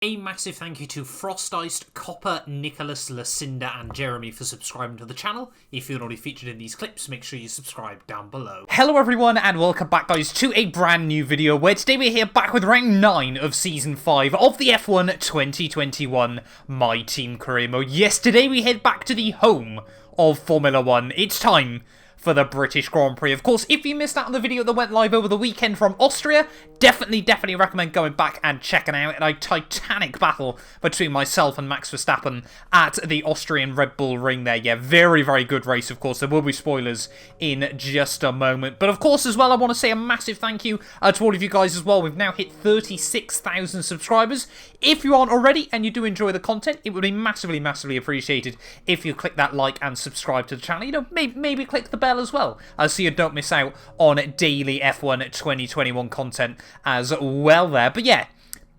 A massive thank you to Frost Iced, Copper, Nicholas, Lucinda and Jeremy for subscribing to the channel. If you're already featured in these clips, make sure you subscribe down below. Hello everyone and welcome back guys to a brand new video where today we're here back with round 9 of Season 5 of the F1 2021 My Team Career Mode. Yes, today we head back to the home of Formula 1. It's time for the British Grand Prix. Of course, if you missed out on the video that went live over the weekend from Austria, definitely recommend going back and checking out a titanic battle between myself and Max Verstappen at the Austrian Red Bull Ring there. Yeah, very good race, of course. There will be spoilers in just a moment. But of course, as well, I want to say a massive thank you to all of you guys as well. We've now hit 36,000 subscribers. If you aren't already and you do enjoy the content, it would be massively appreciated if you click that like and subscribe to the channel. You know, maybe click the bell as well, so you don't miss out on daily F1 2021 content as well there. But yeah,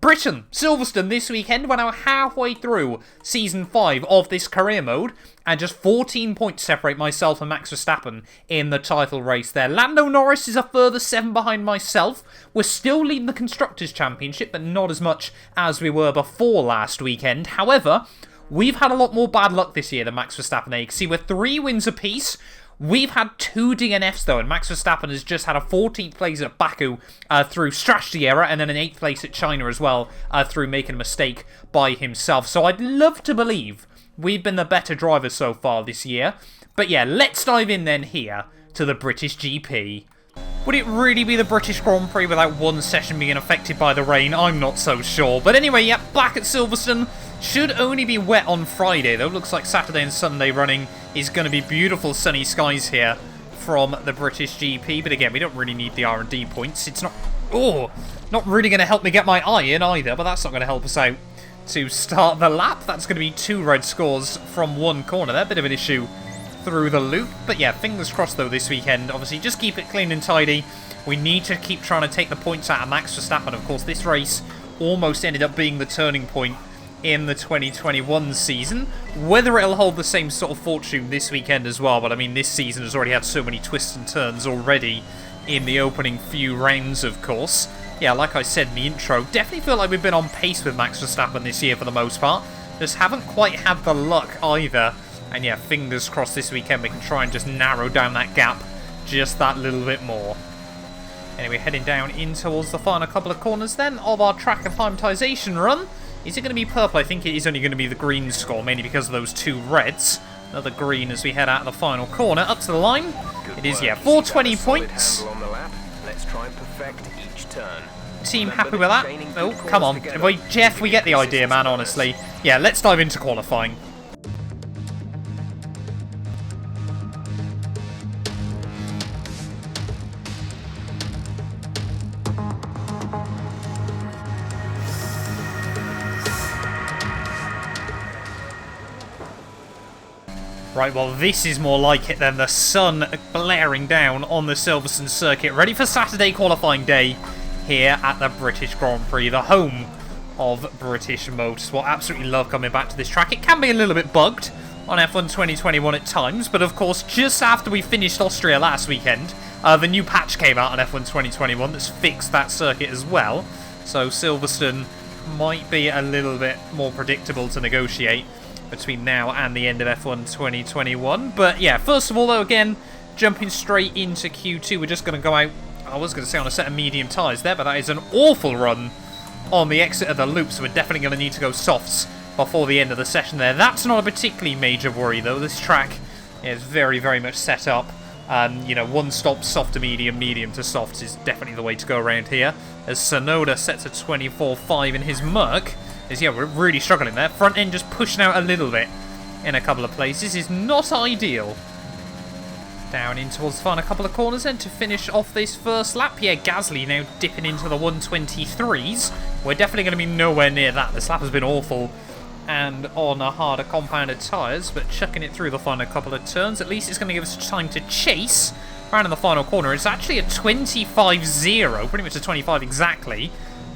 Britain, Silverstone this weekend. We're now halfway through Season 5 of this career mode, and just 14 points separate myself and Max Verstappen in the title race there. Lando Norris is a further 7 behind myself. We're still leading the Constructors' Championship, but not as much as we were before last weekend. However, we've had a lot more bad luck this year than Max Verstappen. You can see we're 3 wins apiece. We've had 2 DNFs though, and Max Verstappen has just had a 14th place at Baku through strategy error, and then an 8th place at China as well through making a mistake by himself. So I'd love to believe we've been the better drivers so far this year. But yeah, let's dive in then here to the British GP. Would it really be the British Grand Prix without one session being affected by the rain? I'm not so sure. But anyway, yeah, back at Silverstone. Should only be wet on Friday, though. Looks like Saturday and Sunday running is going to be beautiful sunny skies here from the British GP. But again, we don't really need the R&D points. It's not really going to help me get my eye in either, but that's not going to help us out to start the lap. That's going to be 2 red scores from 1 corner there. Bit of an issue through the loop. But yeah, fingers crossed though this weekend. Obviously, just keep it clean and tidy. We need to keep trying to take the points out of Max Verstappen. Of course, this race almost ended up being the turning point in the 2021 season. Whether it'll hold the same sort of fortune this weekend as well, but I mean, this season has already had so many twists and turns already in the opening few rounds, of course. Yeah, like I said in the intro, definitely feel like we've been on pace with Max Verstappen this year for the most part. Just haven't quite had the luck either. And yeah, fingers crossed this weekend we can try and just narrow down that gap just that little bit more. Anyway, heading down in towards the final couple of corners then of our track acclimatization run. Is it going to be purple? I think it is only going to be the green score, mainly because of those 2 reds. Another green as we head out of the final corner. Up to the line. It is, yeah, 420 points. Let's try and perfect each turn. Team happy with that? Oh, come on. Jeff, we get the idea, man, honestly. Yeah, let's dive into qualifying. Right, well, this is more like it than the sun blaring down on the Silverstone circuit. Ready for Saturday qualifying day here at the British Grand Prix, the home of British Motorsport. Absolutely love coming back to this track. It can be a little bit bugged on F1 2021 at times, but of course, just after we finished Austria last weekend, the new patch came out on F1 2021 that's fixed that circuit as well. So Silverstone might be a little bit more predictable to negotiate between now and the end of F1 2021. But yeah, first of all though, again, jumping straight into Q2, we're just going to go out, I was going to say on a set of medium tyres there, but that is an awful run on the exit of the loop, so we're definitely going to need to go softs before the end of the session there. That's not a particularly major worry though. This track is very much set up. You know, one stop soft to medium, medium to softs is definitely the way to go around here. As Tsunoda sets a 24.5 in his Merc. Yeah, we're really struggling there. Front end just pushing out a little bit in a couple of places is not ideal. Down in towards the final couple of corners then to finish off this first lap. Yeah, Gasly now dipping into the 123s. We're definitely going to be nowhere near that. This lap has been awful and on a harder compounded tyres, but chucking it through the final couple of turns. At least it's going to give us time to chase around in the final corner. It's actually a 25.0, pretty much a 25 exactly.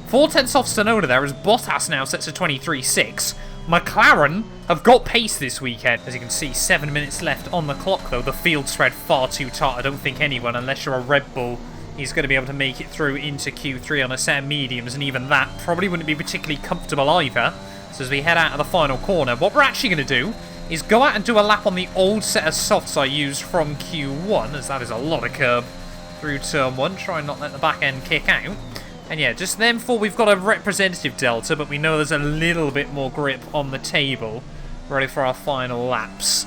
4/10 off Tsunoda there as Bottas now sets a 23.6. McLaren have got pace this weekend. As you can see, 7 minutes left on the clock though. The field spread far too tight. I don't think anyone, unless you're a Red Bull, he's going to be able to make it through into Q3 on a set of mediums, and even that probably wouldn't be particularly comfortable either. So as we head out of the final corner, what we're actually going to do is go out and do a lap on the old set of softs I used from Q1, as that is a lot of curb through turn 1. Try and not let the back end kick out. And yeah, just then for we've got a representative delta, but we know there's a little bit more grip on the table. Ready for our final laps.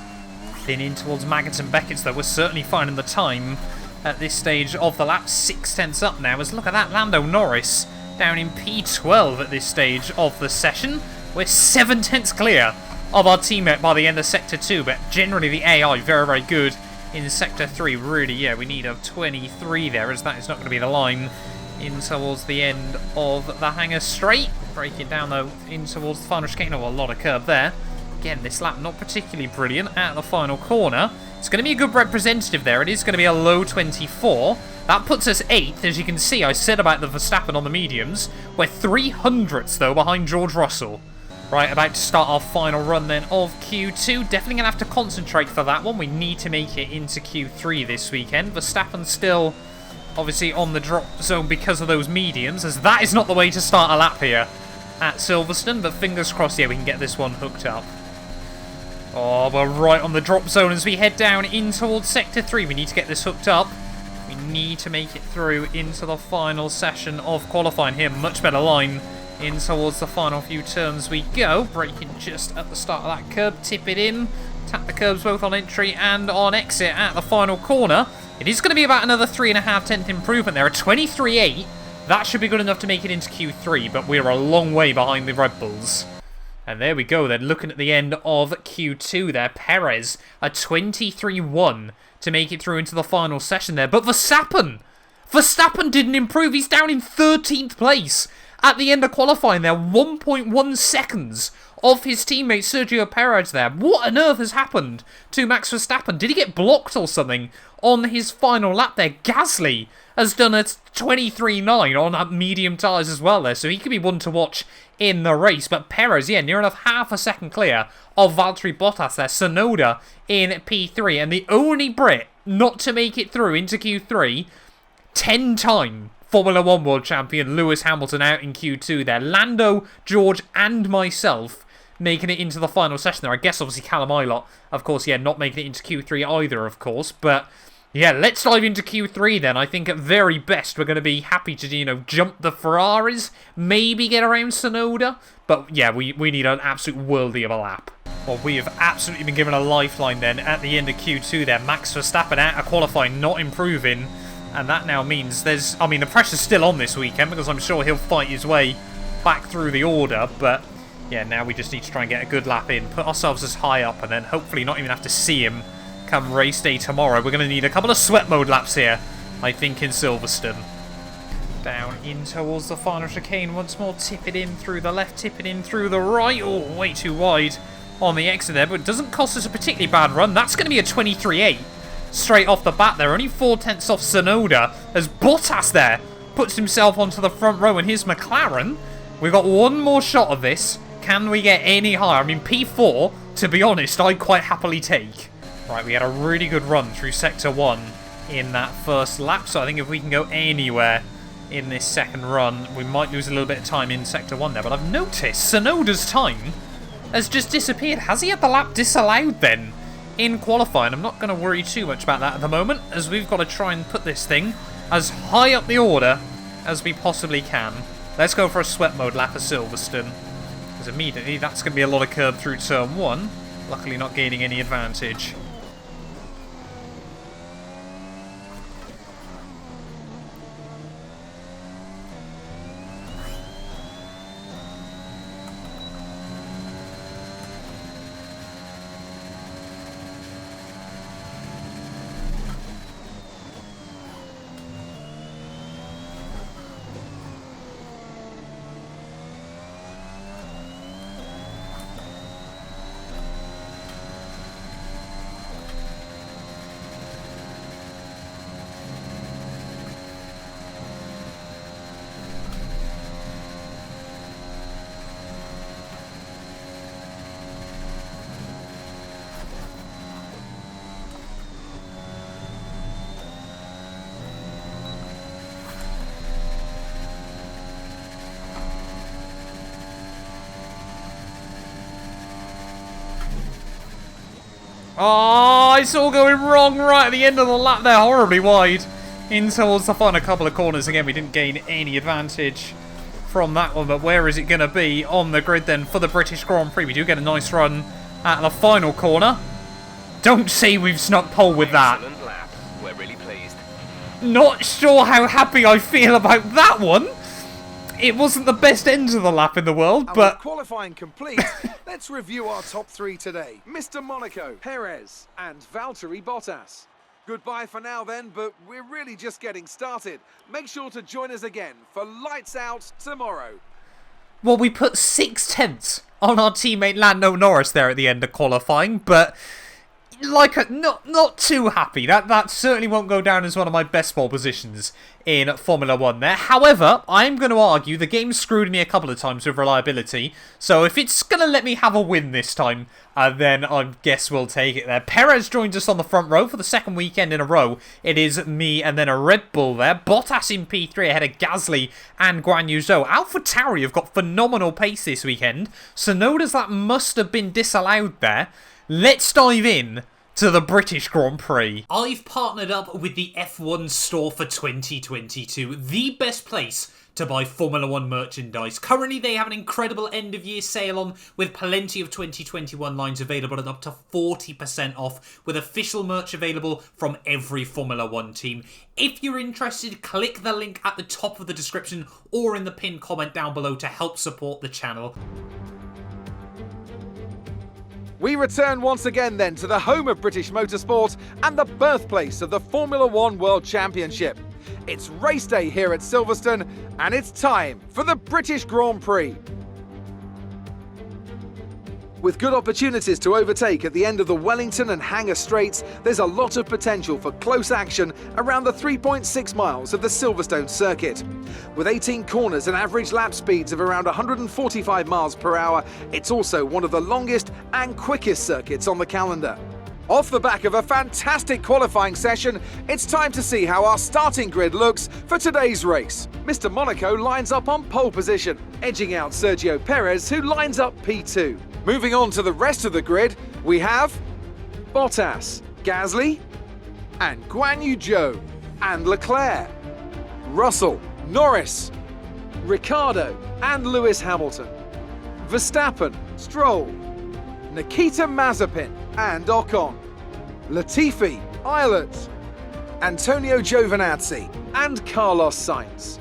Thin in towards Maggots and Beckett's, though. We're certainly finding the time at this stage of the lap. 6 tenths up now, as look at that, Lando Norris down in P12 at this stage of the session. We're 7 tenths clear of our teammate by the end of Sector 2, but generally the AI very, very good in Sector 3. Really, yeah, we need a 23 there, as that is not going to be the line in towards the end of the hangar straight. Break it down, though, in towards the final chicane. Oh, a lot of curb there. Again, this lap not particularly brilliant at the final corner. It's going to be a good representative there. It is going to be a low 24. That puts us 8th. As you can see, I said about the Verstappen on the mediums. We're 300ths, though, behind George Russell. Right, about to start our final run then of Q2. Definitely going to have to concentrate for that one. We need to make it into Q3 this weekend. Verstappen still obviously on the drop zone because of those mediums, as that is not the way to start a lap here at Silverstone. But fingers crossed, yeah, we can get this one hooked up. Oh, we're right on the drop zone as we head down in towards Sector 3. We need to get this hooked up. We need to make it through into the final session of qualifying here. Much better line in towards the final few turns we go. Braking just at the start of that curb. Tip it in. Tap the curbs both on entry and on exit at the final corner. It is going to be about another 3.5 tenth improvement there. A 23.8. That should be good enough to make it into Q3, but we're a long way behind the Red Bulls. And there we go then, looking at the end of Q2 there. Perez, a 23.1 to make it through into the final session there. But Verstappen didn't improve. He's down in 13th place at the end of qualifying there. 1.1 seconds of his teammate Sergio Perez there. What on earth has happened to Max Verstappen? Did he get blocked or something on his final lap there? Gasly has done a 23.9 on medium tyres as well there, so he could be one to watch in the race. But Perez, yeah, near enough half a second clear of Valtteri Bottas there. Tsunoda in P3, and the only Brit not to make it through into Q3, 10-time Formula 1 World Champion Lewis Hamilton out in Q2 there. Lando, George, and myself making it into the final session there. I guess obviously Callum Ilott, of course, yeah, not making it into Q3 either, of course. But yeah, let's dive into Q3 then. I think at very best we're going to be happy to, you know, jump the Ferraris, maybe get around Tsunoda. But yeah, we need an absolute worldie of a lap. Well, we have absolutely been given a lifeline then at the end of Q2 there. Max Verstappen out of qualifying, not improving. And that now means there's, I mean, the pressure's still on this weekend, because I'm sure he'll fight his way back through the order. But yeah, now we just need to try and get a good lap in, put ourselves as high up, and then hopefully not even have to see him come race day tomorrow. We're going to need a couple of sweat mode laps here, I think, in Silverstone. Down in towards the final chicane once more. Tip it in through the left, tip it in through the right. Oh, way too wide on the exit there, but it doesn't cost us a particularly bad run. That's going to be a 23.8 straight off the bat there. Only 4 tenths off Tsunoda, as Bottas there puts himself onto the front row in his McLaren. We've got one more shot of this. Can we get any higher? I mean, P4, to be honest, I'd quite happily take. Right, we had a really good run through Sector 1 in that first lap, so I think if we can go anywhere in this second run, we might lose a little bit of time in Sector 1 there. But I've noticed Tsunoda's time has just disappeared. Has he had the lap disallowed then in qualifying? I'm not going to worry too much about that at the moment, as we've got to try and put this thing as high up the order as we possibly can. Let's go for a sweat mode lap of Silverstone, because immediately that's going to be a lot of curb through turn 1. Luckily not gaining any advantage. Oh, it's all going wrong right at the end of the lap there. Horribly wide. In towards the final couple of corners. Again, we didn't gain any advantage from that one. But where is it going to be on the grid then for the British Grand Prix? We do get a nice run at the final corner. Don't say we've snuck pole with that. Excellent lap. We're really pleased. Not sure how happy I feel about that one. It wasn't the best end of the lap in the world, And but with qualifying complete, let's review our top three today. Mr. Monaco, Perez, and Valtteri Bottas. Goodbye for now then, but we're really just getting started. Make sure to join us again for Lights Out tomorrow. well, we put 6/10 on our teammate Lando Norris there at the end of qualifying, but not too happy. That certainly won't go down as one of my best pole positions in Formula 1 there. However, I'm going to argue the game screwed me a couple of times with reliability, so if it's going to let me have a win this time, then I guess we'll take it there. Perez joins us on the front row for the second weekend in a row. It is me and then a Red Bull there. Bottas in P3 ahead of Gasly and Guan Yu Zhou. AlphaTauri have got phenomenal pace this weekend, so notice that must have been disallowed there. Let's dive in to the British Grand Prix. I've partnered up with the F1 store for 2022, the best place to buy Formula 1 merchandise. Currently, they have an incredible end-of-year sale on with plenty of 2021 lines available at up to 40% off, with official merch available from every Formula 1 team. If you're interested, click the link at the top of the description or in the pinned comment down below to help support the channel. We return once again then to the home of British motorsport and the birthplace of the Formula 1 World Championship. It's race day here at Silverstone and it's time for the British Grand Prix. With good opportunities to overtake at the end of the Wellington and Hangar Straights, there's a lot of potential for close action around the 3.6 miles of the Silverstone circuit. With 18 corners and average lap speeds of around 145 miles per hour, it's also one of the longest and quickest circuits on the calendar. Off the back of a fantastic qualifying session, it's time to see how our starting grid looks for today's race. Mr. Monaco lines up on pole position, edging out Sergio Perez, who lines up P2. Moving on to the rest of the grid, we have Bottas, Gasly, and Guan Yu Zhou, and Leclerc, Russell, Norris, Ricciardo, and Lewis Hamilton, Verstappen, Stroll, Nikita Mazepin, and Ocon, Latifi, Eilert, Antonio Giovinazzi, and Carlos Sainz,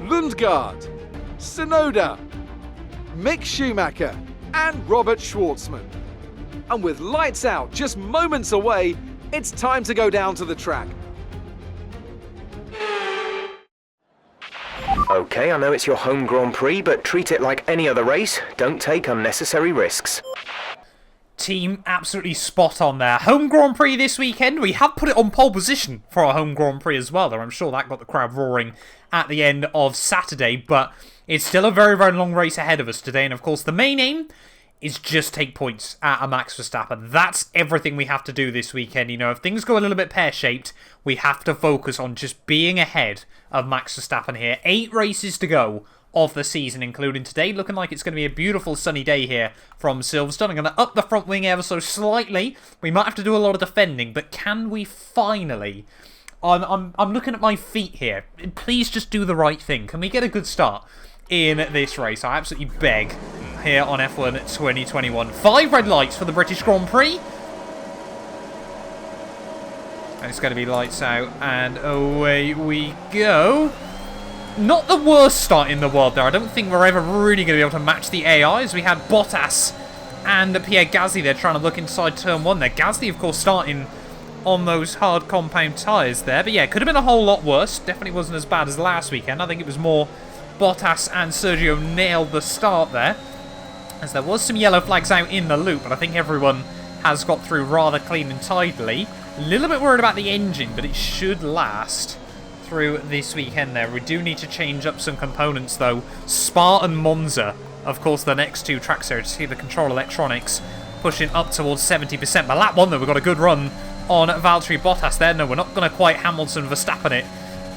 Lundgaard, Tsunoda, Mick Schumacher, and Robert Schwartzman. And with lights out just moments away, it's time to go down to the track. Okay, I know it's your home Grand Prix, but treat it like any other race. Don't take unnecessary risks. Team absolutely spot on there. Home Grand Prix this weekend. We have put it on pole position for our home Grand Prix as well, though I'm sure that got the crowd roaring at the end of Saturday, but it's still a very, very long race ahead of us today, and of course the main aim is just take points at a Max Verstappen. That's everything we have to do this weekend. You know, if things go a little bit pear-shaped, we have to focus on just being ahead of Max Verstappen here. 8 races to go of the season, including today. Looking like it's going to be a beautiful sunny day here from Silverstone. I'm going to up the front wing ever so slightly. We might have to do a lot of defending, but can we finally... I'm looking at my feet here. Please just do the right thing. Can we get a good start in this race? I absolutely beg here on F1 2021. 5 red lights for the British Grand Prix. And it's going to be lights out, and away we go. Not the worst start in the world there. I don't think we're ever really going to be able to match the AI, as we had Bottas and Pierre Gasly there trying to look inside turn 1 there. Gasly, of course, starting on those hard compound tyres there. But yeah, it could have been a whole lot worse. Definitely wasn't as bad as last weekend. I think it was more Bottas and Sergio nailed the start there, as there was some yellow flags out in the loop, but I think everyone has got through rather clean and tidily. A little bit worried about the engine, but it should last through this weekend there. We do need to change up some components though. Spa and Monza, of course, the next 2 tracks here to see the control electronics pushing up towards 70%. But lap 1 though, we've got a good run on Valtteri Bottas there. No, we're not going to quite Hamilton Verstappen it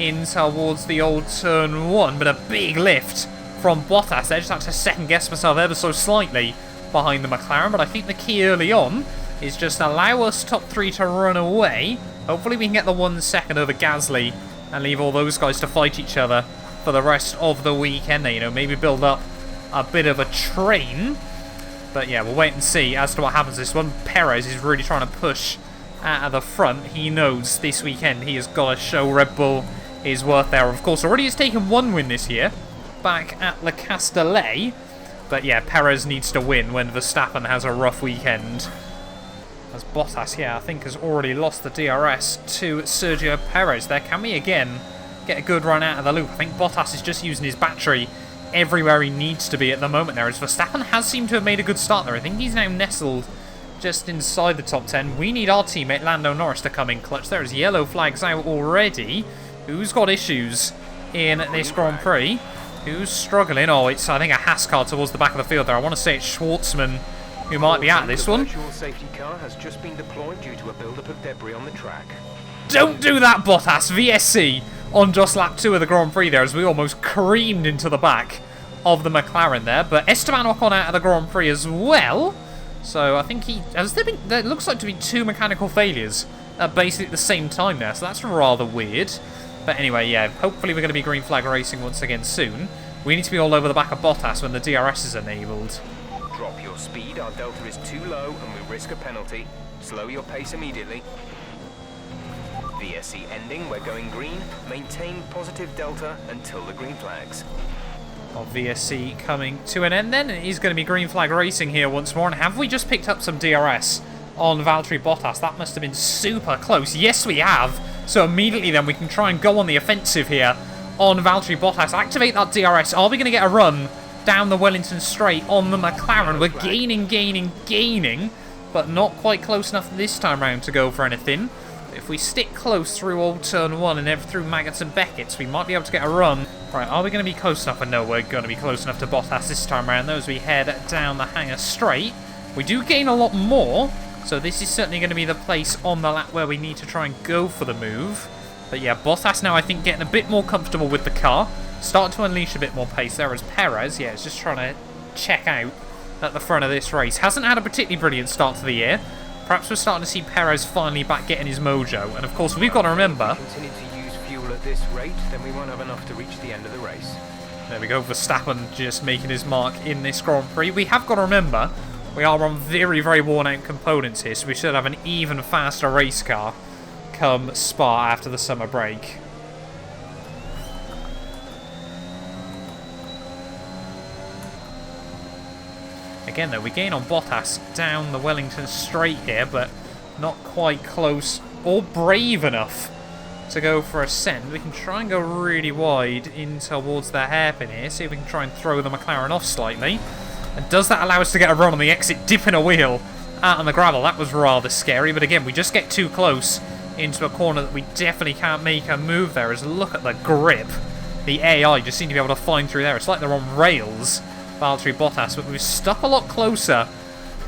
in towards the old turn 1, but a big lift from Bottas there. Just had to second guess myself ever so slightly behind the McLaren, but I think the key early on is just allow us top 3 to run away. Hopefully we can get the 1 second over Gasly and leave all those guys to fight each other for the rest of the weekend. You know, maybe build up a bit of a train. But yeah, we'll wait and see as to what happens this one. Perez is really trying to push out of the front. He knows this weekend he has got to show Red Bull his worth there. Of course, already has taken 1 win this year back at Le Castellet. But yeah, Perez needs to win when Verstappen has a rough weekend. As Bottas, yeah, I think has already lost the DRS to Sergio Perez there. Can we again get a good run out of the loop? I think Bottas is just using his battery everywhere he needs to be at the moment there. As Verstappen has seemed to have made a good start there. I think he's now nestled just inside the top 10. We need our teammate Lando Norris to come in clutch. There is yellow flags out already. Who's got issues in this Grand Prix? Who's struggling? Oh, it's, I think, a Haas car towards the back of the field there. I want to say it's Schwartzman who might be at this one. The virtual safety car has just been deployed due to a buildup of debris on the track. Don't do that, Bottas. VSC on just lap 2 of the Grand Prix there as we almost creamed into the back of the McLaren there. But Esteban Ocon out of the Grand Prix as well. So I think there looks like to be 2 mechanical failures at basically at the same time there. So that's rather weird. But anyway, yeah, hopefully we're going to be green flag racing once again soon. We need to be all over the back of Bottas when the DRS is enabled. Drop your speed, our delta is too low and we risk a penalty. Slow your pace immediately. VSC ending, we're going green. Maintain positive delta until the green flags. Well, VSC coming to an end then. It is going to be green flag racing here once more. And have we just picked up some DRS on Valtteri Bottas? That must have been super close. Yes, we have. So immediately then we can try and go on the offensive here on Valtteri Bottas. Activate that DRS. Are we going to get a run down the Wellington Straight on the McLaren? We're gaining, but not quite close enough this time round to go for anything. If we stick close through Old Turn 1 and through Maggots and Beckett's, we might be able to get a run. Right, are we going to be close enough? I know we're going to be close enough to Bottas this time around, though, as we head down the Hangar Straight. We do gain a lot more, so this is certainly going to be the place on the lap where we need to try and go for the move. But yeah, Bottas now, I think, getting a bit more comfortable with the car. Starting to unleash a bit more pace there as Perez, yeah, is just trying to check out at the front of this race. Hasn't had a particularly brilliant start to the year. Perhaps we're starting to see Perez finally back getting his mojo. And of course, we've got to remember... Continue to use fuel at this rate, then we won't have enough to reach the end of the race. There we go, Verstappen just making his mark in this Grand Prix. We have got to remember, we are on very, very worn out components here, so we should have an even faster race car come Spa after the summer break. Again, though, we gain on Bottas down the Wellington Straight here, but not quite close or brave enough to go for a send. We can try and go really wide in towards the hairpin here, see if we can try and throw the McLaren off slightly. And does that allow us to get a run on the exit, dipping a wheel out on the gravel? That was rather scary, but again, we just get too close into a corner that we definitely can't make a move there. As look at the grip. The AI just seem to be able to find through there. It's like they're on rails, Valtteri Bottas, but we've stuck a lot closer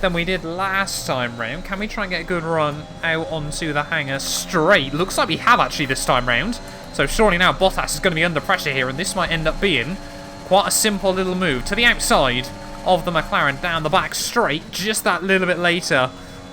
than we did last time round. Can we try and get a good run out onto the Hangar Straight? Looks like we have actually this time round. So surely now Bottas is going to be under pressure here, and this might end up being quite a simple little move to the outside of the McLaren down the back straight. Just that little bit later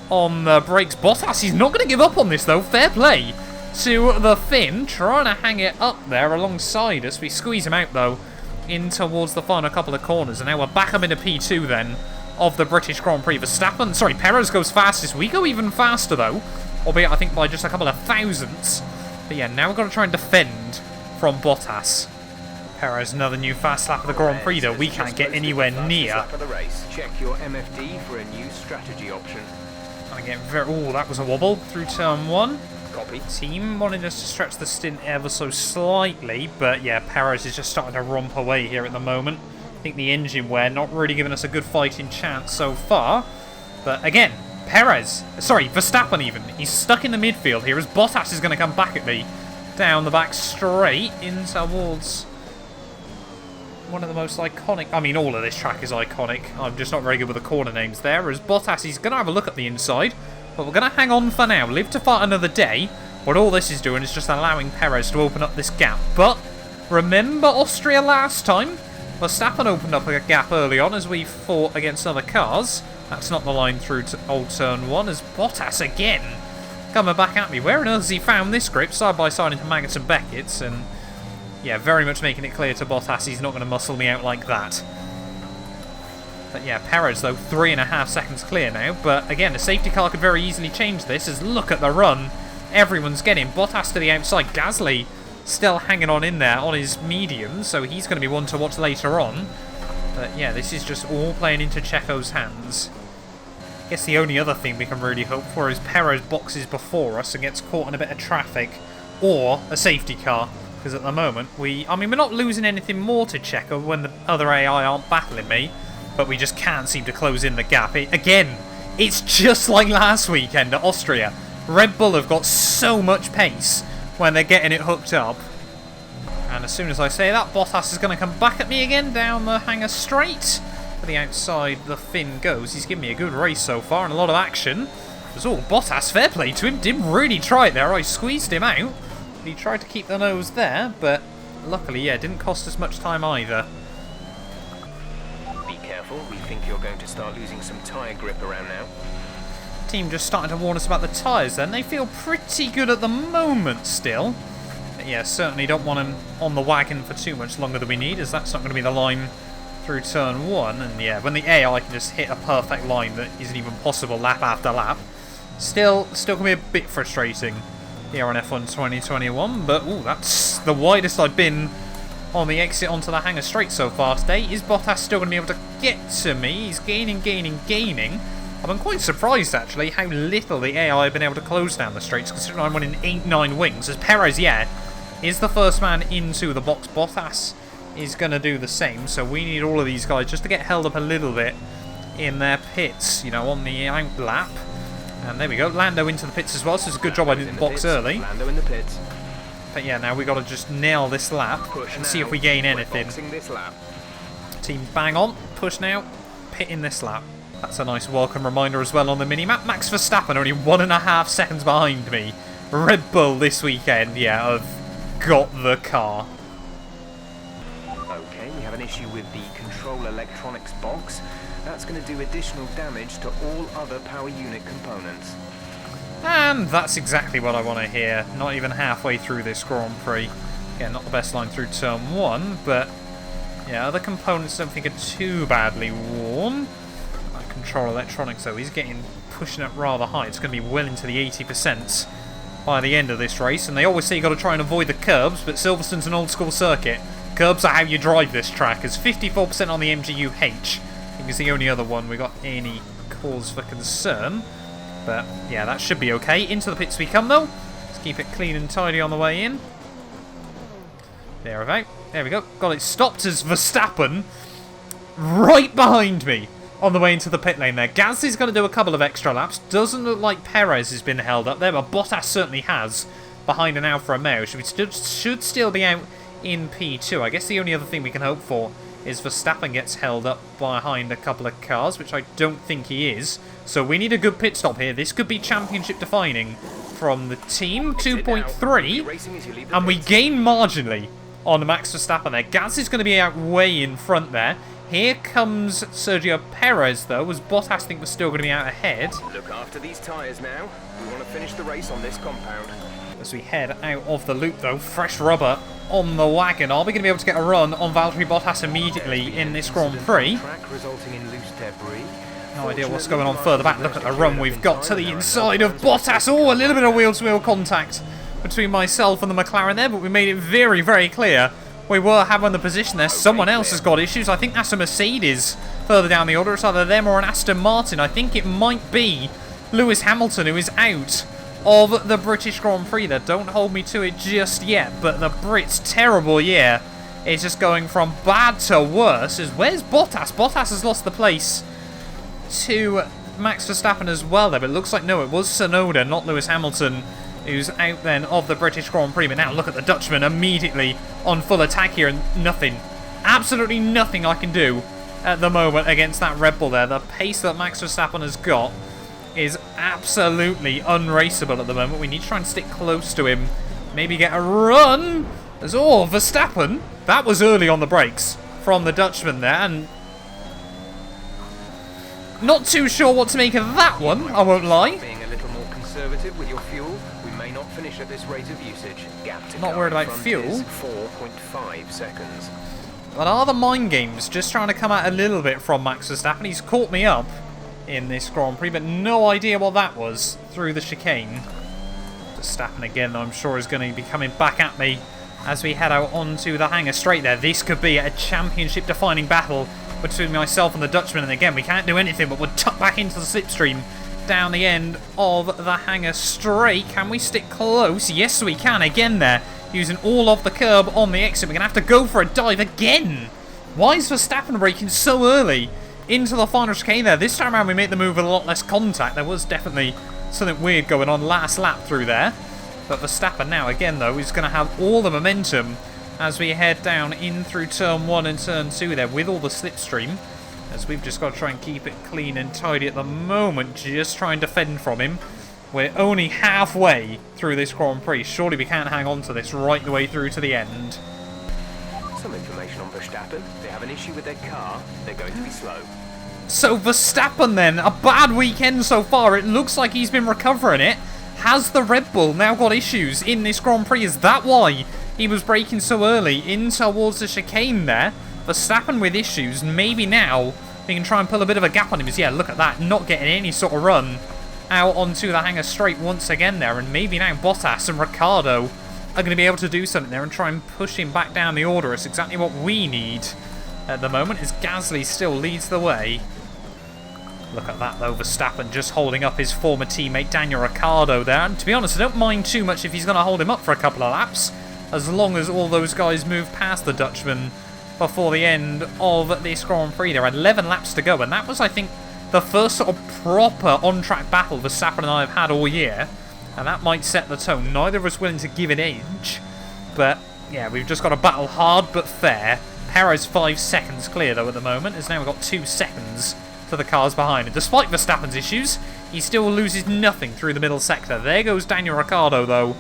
on the brakes. Bottas, he's not going to give up on this though. Fair play to the Finn, trying to hang it up there alongside us. We squeeze him out though in towards the final couple of corners, and now we're back up into P2 then of the British Grand Prix. Perez goes fastest. We go even faster though, albeit I think by just a couple of thousandths. But yeah, now we've got to try and defend from Bottas. Perez, another new fast lap of the Grand Prix though. We can't get anywhere near. Check your MFD for a new strategy option. And again, that was a wobble through turn 1. Copy. Team wanting us to stretch the stint ever so slightly, but yeah, Perez is just starting to romp away here at the moment. I think the engine wear not really giving us a good fighting chance so far. But again, Verstappen even, he's stuck in the midfield here as Bottas is going to come back at me down the back straight in towards one of the most iconic... I mean, all of this track is iconic. I'm just not very good with the corner names there. As Bottas, he's going to have a look at the inside. But we're going to hang on for now. Live to fight another day. What all this is doing is just allowing Perez to open up this gap. But remember Austria last time? Verstappen opened up a gap early on as we fought against other cars. That's not the line through to old turn 1, as Bottas again coming back at me. Where on earth has he found this grip? Side by side into Maggots and Beckett's, and yeah, very much making it clear to Bottas he's not going to muscle me out like that. But yeah, Perez though, 3.5 seconds clear now. But again, a safety car could very easily change this, as look at the run everyone's getting. Bottas to the outside, Gasly still hanging on in there on his medium, so he's going to be one to watch later on. But yeah, this is just all playing into Checo's hands. I guess the only other thing we can really hope for is Perez boxes before us and gets caught in a bit of traffic, or a safety car. Because at the moment, we're not losing anything more to Checo when the other AI aren't battling me, but we just can't seem to close in the gap. Again, it's just like last weekend at Austria. Red Bull have got so much pace when they're getting it hooked up. And as soon as I say that, Bottas is going to come back at me again down the hangar straight. To the outside, the Finn goes. He's given me a good race so far and a lot of action. There's all Bottas, fair play to him. Didn't really try it there. I squeezed him out. He tried to keep the nose there, but luckily, yeah, didn't cost us much time either. Be careful, we think you're going to start losing some tyre grip around now. Team just starting to warn us about the tyres then. They feel pretty good at the moment still. But yeah, certainly don't want them on the wagon for too much longer than we need, as that's not going to be the line through turn 1. And yeah, when the AI can just hit a perfect line that isn't even possible lap after lap, still can be a bit frustrating here on F1 2021. But ooh, that's the widest I've been on the exit onto the hangar straight so far today. Is Bottas still going to be able to get to me? He's gaining. I've been quite surprised actually how little the AI have been able to close down the straights, considering I'm running 8-9 wings. As Perez, yeah, is the first man into the box. Bottas is going to do the same, so we need all of these guys just to get held up a little bit in their pits, you know, on the out lap. And there we go, Lando into the pits as well, so it's a good job I didn't box early. Lando in the pits. But yeah, now we've got to just nail this lap and see if we gain anything. Team bang on, push now, pit in this lap. That's a nice welcome reminder as well on the mini-map. Max Verstappen only 1.5 seconds behind me. Red Bull this weekend, yeah, have got the car. Okay, we have an issue with the control electronics box. That's going to do additional damage to all other power unit components. And that's exactly what I want to hear. Not even halfway through this Grand Prix. Again, not the best line through turn 1, but yeah, other components don't think are too badly worn. Like control electronics though, he's pushing up rather high. It's going to be well into the 80% by the end of this race. And they always say you've got to try and avoid the curbs, but Silverstone's an old school circuit. Curbs are how you drive this track. It's 54% on the MGU-H. I think it's the only other one we got any cause for concern. But yeah, that should be okay. Into the pits we come though. Let's keep it clean and tidy on the way in. There we go. Got it stopped as Verstappen right behind me on the way into the pit lane there. Gasly's going to do a couple of extra laps. Doesn't look like Perez has been held up there, but Bottas certainly has behind an Alfa Romeo. Should still be out in P2. I guess the only other thing we can hope for is Verstappen gets held up behind a couple of cars, which I don't think he is. So we need a good pit stop here. This could be championship defining from the team. 2.3, and we gain marginally on the Max Verstappen there. Gasly's going to be out way in front there. Here comes Sergio Perez though, as Bottas I think was still going to be out ahead. Look after these tyres now. We want to finish the race on this compound. As we head out of the loop though, fresh rubber on the wagon. Are we going to be able to get a run on Valtteri Bottas immediately in this Grand Prix? No idea what's going on further back. Look at the run we've got to the inside of Bottas. Oh, a little bit of wheel-to-wheel contact between myself and the McLaren there, but we made it very, very clear we were having the position there. Someone else has got issues. I think that's a Mercedes further down the order. It's either them or an Aston Martin. I think it might be Lewis Hamilton who is out of the British Grand Prix there. Don't hold me to it just yet, but the Brits' terrible year is just going from bad to worse. Where's Bottas? Bottas has lost the place to Max Verstappen as well there, but it looks like no, it was Tsunoda, not Lewis Hamilton, who's out then of the British Grand Prix. But now look at the Dutchman immediately on full attack here, and nothing, absolutely nothing I can do at the moment against that Red Bull there. The pace that Max Verstappen has got is absolutely unraceable at the moment. We need to try and stick close to him, maybe get a run. As oh, Verstappen, that was early on the brakes from the Dutchman there, and Not too sure what to make of that one, I won't lie. Being a little more conservative with your fuel, we may not finish at this rate of usage. Gap to Not car worried in about front fuel. is 4.5 seconds. But are the mind games just trying to come out a little bit from Max Verstappen? He's caught me up in this Grand Prix, but no idea what that was through the chicane. Verstappen again, I'm sure, is going to be coming back at me as we head out onto the hangar straight there. This could be a championship-defining battle between myself and the Dutchman, and again, we can't do anything, but we're tucked back into the slipstream down the end of the hangar straight. Can we stick close? Yes, we can. Again there, using all of the curb on the exit. We're going to have to go for a dive again. Why is Verstappen braking so early into the final chicane there? This time around, we made the move with a lot less contact. There was definitely something weird going on last lap through there. But Verstappen now, again, though, is going to have all the momentum as we head down in through turn 1 and turn 2 there with all the slipstream. As we've just got to try and keep it clean and tidy at the moment, just try and defend from him. We're only halfway through this Grand Prix. Surely we can't hang on to this right the way through to the end. Some information on Verstappen. They have an issue with their car. They're going to be slow. So Verstappen then, a bad weekend so far. It looks like he's been recovering it. Has the Red Bull now got issues in this Grand Prix? Is that why he was braking so early in towards the chicane there? Verstappen with issues. Maybe now we can try and pull a bit of a gap on him. Yeah, look at that. Not getting any sort of run out onto the hangar straight once again there. And maybe now Bottas and Ricciardo are going to be able to do something there and try and push him back down the order. It's exactly what we need at the moment, as Gasly still leads the way. Look at that, though. Verstappen just holding up his former teammate Daniel Ricciardo there. And to be honest, I don't mind too much if he's going to hold him up for a couple of laps, as long as all those guys move past the Dutchman before the end of this Grand Prix. There are 11 laps to go, and that was, I think, the first sort of proper on-track battle Verstappen and I have had all year. And that might set the tone. Neither of us willing to give an inch. But, yeah, we've just got to battle hard but fair. Perez 5 seconds clear, though, at the moment, as now we've got 2 seconds to the cars behind. And despite Verstappen's issues, he still loses nothing through the middle sector. There goes Daniel Ricciardo, though,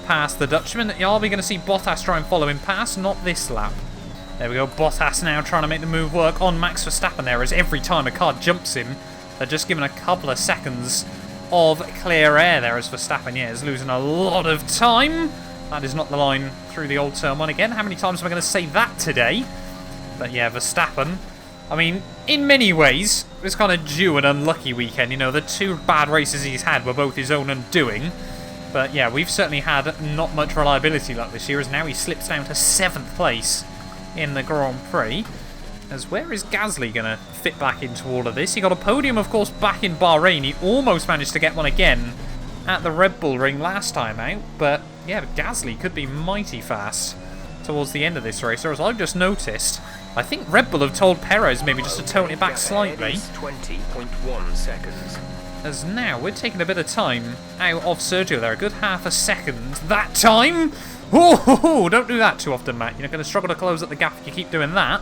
past the Dutchman. Are we going to see Bottas try and follow him past? Not this lap. There we go. Bottas now trying to make the move work on Max Verstappen there, as every time a car jumps him, they're just given a couple of seconds of clear air there, as Verstappen, yeah, is losing a lot of time. That is not the line through the old turn 1 again. How many times am I going to say that today? But yeah, Verstappen, I mean, in many ways, it was kind of due an unlucky weekend. You know, the 2 bad races he's had were both his own undoing. But yeah, we've certainly had not much reliability luck this year, as now he slips down to 7th place in the Grand Prix. As where is Gasly going to fit back into all of this? He got a podium, of course, back in Bahrain. He almost managed to get one again at the Red Bull Ring last time out. But yeah, Gasly could be mighty fast towards the end of this race. Or as I've just noticed, I think Red Bull have told Perez maybe just to tone it back slightly. 20.1 seconds. As now we're taking a bit of time out of Sergio there. A good half a second that time. Oh, don't do that too often, Matt. You're going to struggle to close up the gap if you keep doing that.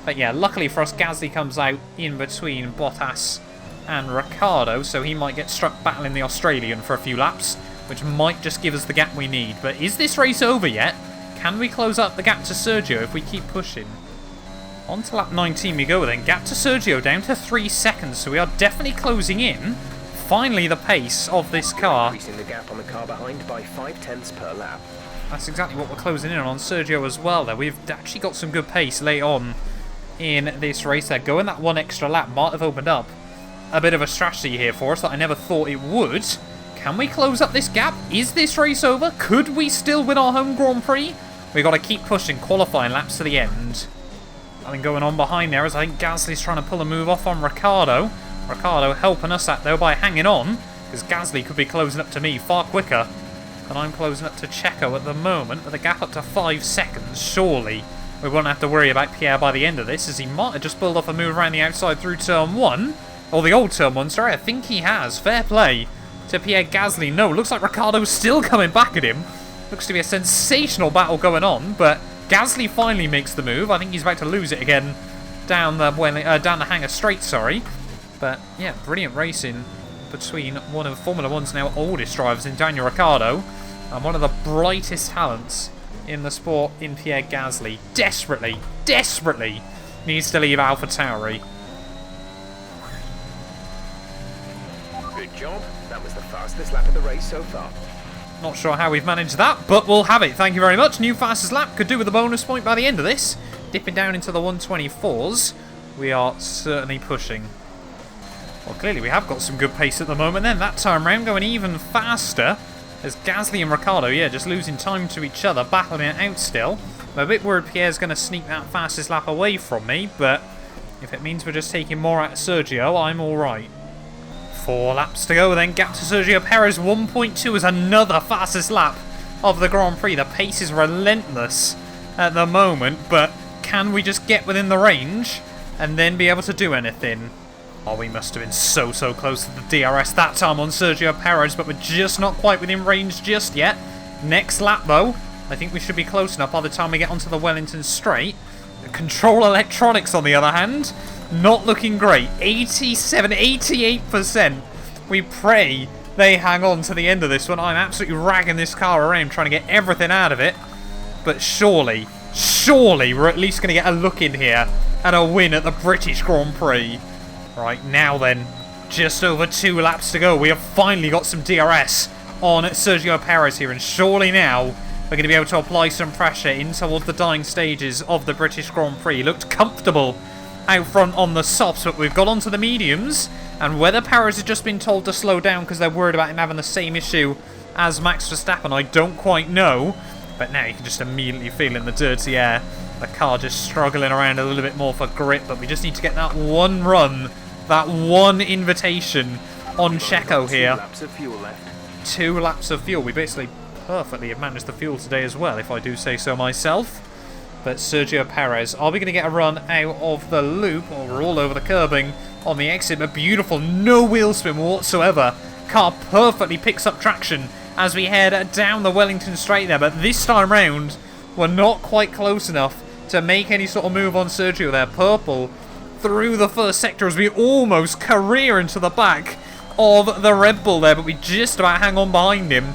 But yeah, luckily for us, Gasly comes out in between Bottas and Ricciardo, so he might get struck battling the Australian for a few laps, which might just give us the gap we need. But is this race over yet? Can we close up the gap to Sergio if we keep pushing? On to lap 19 we go then. Gap to Sergio down to 3 seconds, so we are definitely closing in. Finally, the pace of this car. Increasing the gap on the car behind by 0.5 per lap. That's exactly what we're closing in on Sergio as well there. We've actually got some good pace late on in this race there. Going that 1 extra lap might have opened up a bit of a strategy here for us that I never thought it would. Can we close up this gap? Is this race over? Could we still win our home Grand Prix? We've got to keep pushing qualifying laps to the end. Nothing going on behind there, as I think Gasly's trying to pull a move off on Ricciardo. Ricciardo helping us out though by hanging on, because Gasly could be closing up to me far quicker than I'm closing up to Checo at the moment. With a gap up to 5 seconds, surely we won't have to worry about Pierre by the end of this, as he might have just pulled off a move around the outside through turn 1. Or the old turn 1, sorry. I think he has. Fair play to Pierre Gasly. No, looks like Ricciardo's still coming back at him. Looks to be a sensational battle going on, but Gasly finally makes the move. I think he's about to lose it again down the hangar straight, sorry. But yeah, brilliant racing between one of Formula 1's now oldest drivers in Daniel Ricciardo and one of the brightest talents in the sport in Pierre Gasly. Desperately needs to leave AlphaTauri. Good job. That was the fastest lap of the race so far. Not sure how we've managed that, but we'll have it. Thank you very much. New fastest lap. Could do with a bonus point by the end of this. Dipping down into the 124s. We are certainly pushing. Well, clearly we have got some good pace at the moment then. That time round going even faster. As Gasly and Ricciardo, yeah, just losing time to each other, battling it out still. I'm a bit worried Pierre's going to sneak that fastest lap away from me, but if it means we're just taking more out of Sergio, I'm alright. 4 laps to go then, gap to Sergio Perez. 1.2 is another fastest lap of the Grand Prix. The pace is relentless at the moment, but can we just get within the range and then be able to do anything? Oh, we must have been so close to the DRS that time on Sergio Perez, but we're just not quite within range just yet. Next lap, though, I think we should be close enough by the time we get onto the Wellington straight. The control electronics, on the other hand, not looking great. 87, 88%. We pray they hang on to the end of this one. I'm absolutely ragging this car around, trying to get everything out of it. But surely we're at least going to get a look in here and a win at the British Grand Prix. Right, now then, just over 2 laps to go. We have finally got some DRS on Sergio Perez here, and surely now we're going to be able to apply some pressure in towards the dying stages of the British Grand Prix. He looked comfortable out front on the softs, but we've got onto the mediums, and whether Perez has just been told to slow down because they're worried about him having the same issue as Max Verstappen, I don't quite know, but now you can just immediately feel in the dirty air the car just struggling around a little bit more for grip, but we just need to get that one run, that one invitation on Checo here. 2 laps of fuel left. 2 laps of fuel. We basically perfectly have managed the fuel today as well, if I do say so myself. But Sergio Perez, are we going to get a run out of the loop? Or we're all over the curbing on the exit, but beautiful, no wheel spin whatsoever. Car perfectly picks up traction as we head down the Wellington straight there, but this time round, we're not quite close enough to make any sort of move on Sergio there. Purple through the first sector as we almost career into the back of the Red Bull there, but we just about hang on behind him.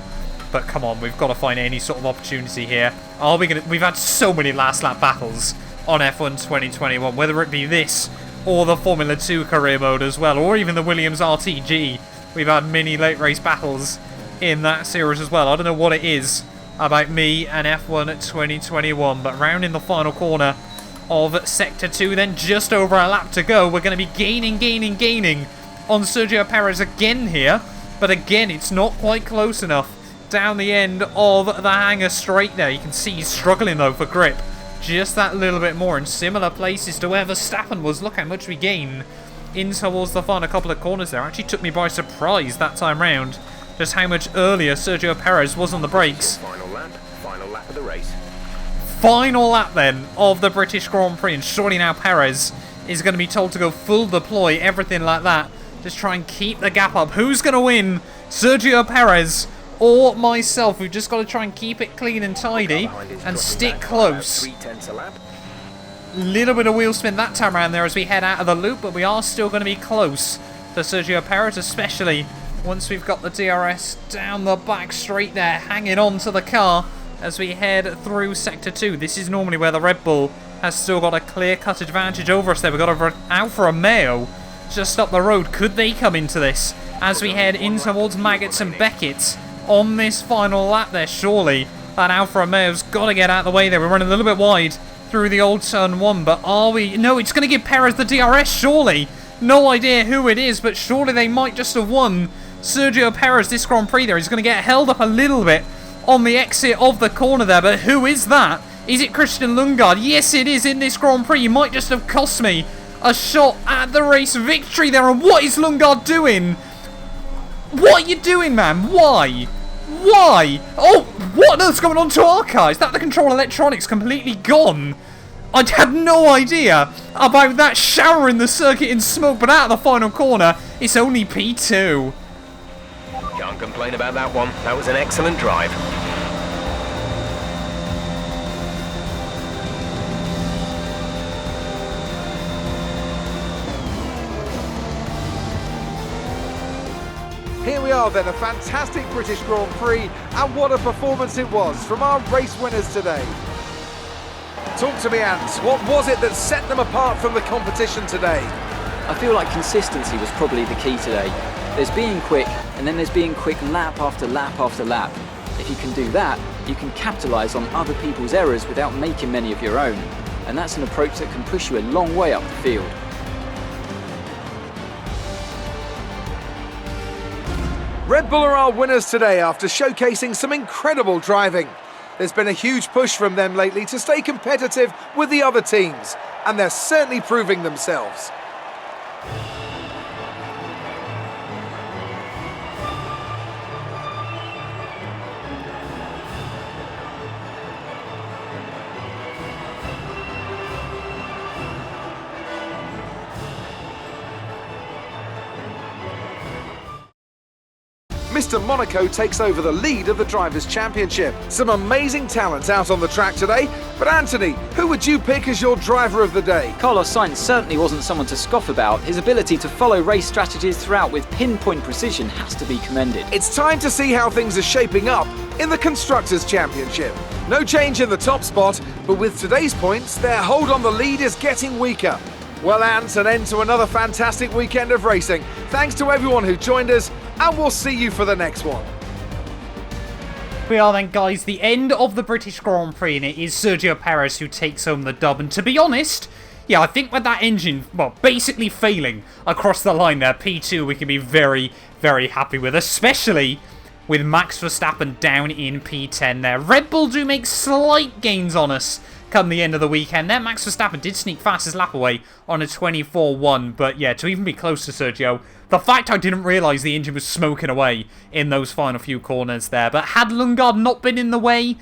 But come on, we've got to find any sort of opportunity here. Are we gonna? We've had so many last lap battles on F1 2021, whether it be this or the Formula 2 career mode as well, or even the Williams RTG. We've had many late race battles in that series as well. I don't know what it is about me and F1 2021, but round in the final corner of Sector 2 then, just over a lap to go. We're going to be gaining on Sergio Perez again here, but again, it's not quite close enough down the end of the hangar straight there. You can see he's struggling though for grip, just that little bit more in similar places to where Verstappen was. Look how much we gain in towards the final couple of corners there. Actually took me by surprise that time round just how much earlier Sergio Perez was on the brakes. Final lap of the race. Final lap then of the British Grand Prix, and surely now Perez is going to be told to go full deploy, everything like that. Just try and keep the gap up. Who's going to win? Sergio Perez or myself? We've just got to try and keep it clean and tidy and stick close. 0.3 a lap. Little bit of wheel spin that time around there as we head out of the loop, but we are still going to be close to Sergio Perez, especially once we've got the DRS down the back straight there, hanging on to the car as we head through Sector 2. This is normally where the Red Bull has still got a clear-cut advantage over us there. We've got Alfa Romeo just up the road. Could they come into this as we head in towards Maggots and Beckett on this final lap there? Surely that Alfa Romeo's got to get out of the way there. We're running a little bit wide through the old turn 1, but are we? No, it's going to give Perez the DRS, surely. No idea who it is, but surely they might just have won Sergio Perez this Grand Prix there. He's going to get held up a little bit on the exit of the corner there, but who is that? Is it Christian Lundgaard? Yes, it is in this Grand Prix. He might just have cost me a shot at the race victory there. And what is Lundgaard doing? What are you doing, man? Why? Why? Oh, what on earth's going on to our car? Is that the control electronics completely gone? I had no idea about that showering the circuit in smoke, but out of the final corner, it's only P2. Can't complain about that one. That was an excellent drive. Here we are then, a fantastic British Grand Prix, and what a performance it was from our race winners today. Talk to me, Ants. What was it that set them apart from the competition today? I feel like consistency was probably the key today. There's being quick, and then there's being quick lap after lap after lap. If you can do that, you can capitalise on other people's errors without making many of your own. And that's an approach that can push you a long way up the field. Red Bull are our winners today after showcasing some incredible driving. There's been a huge push from them lately to stay competitive with the other teams, and they're certainly proving themselves. Mr. Monaco takes over the lead of the Drivers' Championship. Some amazing talent out on the track today, but Anthony, who would you pick as your driver of the day? Carlos Sainz certainly wasn't someone to scoff about. His ability to follow race strategies throughout with pinpoint precision has to be commended. It's time to see how things are shaping up in the Constructors' Championship. No change in the top spot, but with today's points, their hold on the lead is getting weaker. Well, Ant, an end to another fantastic weekend of racing. Thanks to everyone who joined us, and we'll see you for the next one. We are then, guys, the end of the British Grand Prix, and it is Sergio Perez who takes home the dub. And to be honest, yeah, I think with that engine, well, basically failing across the line there, P2 we can be very, very happy with, especially with Max Verstappen down in P10 there. Red Bull do make slight gains on us come the end of the weekend there. Max Verstappen did sneak fastest lap away on a 24-1, but yeah, to even be close to Sergio, the fact I didn't realise the engine was smoking away in those final few corners there. But had Lundgaard not been in the way,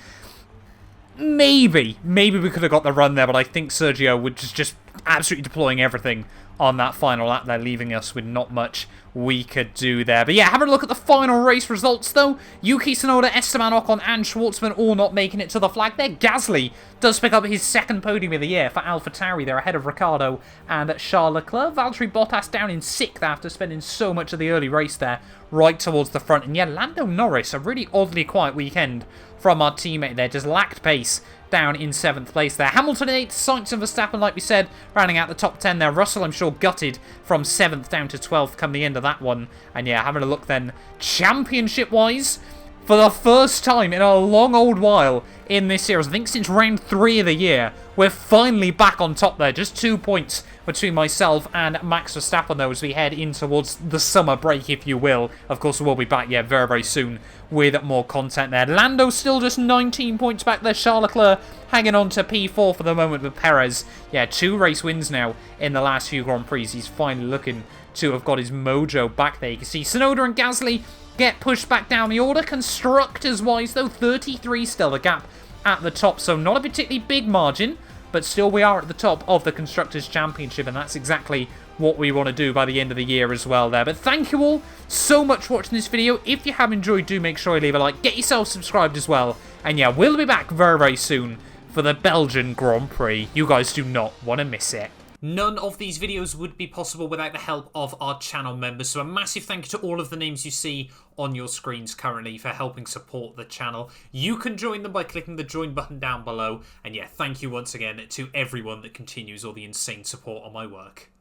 maybe we could have got the run there, but I think Sergio was just absolutely deploying everything on that final lap there, leaving us with not much we could do there. But yeah, having a look at the final race results though. Yuki Tsunoda, Esteban Ocon and Schwartzman all not making it to the flag there. Gasly does pick up his second podium of the year for AlphaTauri. They're ahead of Ricciardo and Charles Leclerc. Valtteri Bottas down in 6th after spending so much of the early race there right towards the front. And yeah, Lando Norris, a really oddly quiet weekend from our teammate there, just lacked pace down in 7th place there. Hamilton in 8th, Sainz and Verstappen, like we said, rounding out the top 10 there. Russell, I'm sure, gutted from 7th down to 12th come the end of that one. And yeah, having a look then, championship-wise, for the first time in a long old while in this series, I think since round 3 of the year, we're finally back on top there. Just 2 points between myself and Max Verstappen, though, as we head in towards the summer break, if you will. Of course, we'll be back, yeah, very, very soon with more content there. Lando still just 19 points back there. Charles Leclerc hanging on to P4 for the moment with Perez. Yeah, 2 race wins now in the last few Grand Prix. He's finally looking to have got his mojo back there. You can see Tsunoda and Gasly get pushed back down the order. Constructors-wise, though, 33 still the gap at the top, so not a particularly big margin, but still we are at the top of the Constructors' Championship, and that's exactly what we want to do by the end of the year as well there. But thank you all so much for watching this video. If you have enjoyed, do make sure you leave a like, get yourself subscribed as well, and yeah, we'll be back very, very soon for the Belgian Grand Prix. You guys do not want to miss it. None of these videos would be possible without the help of our channel members, so a massive thank you to all of the names you see on your screens currently for helping support the channel. You can join them by clicking the join button down below, and yeah, thank you once again to everyone that continues all the insane support on my work.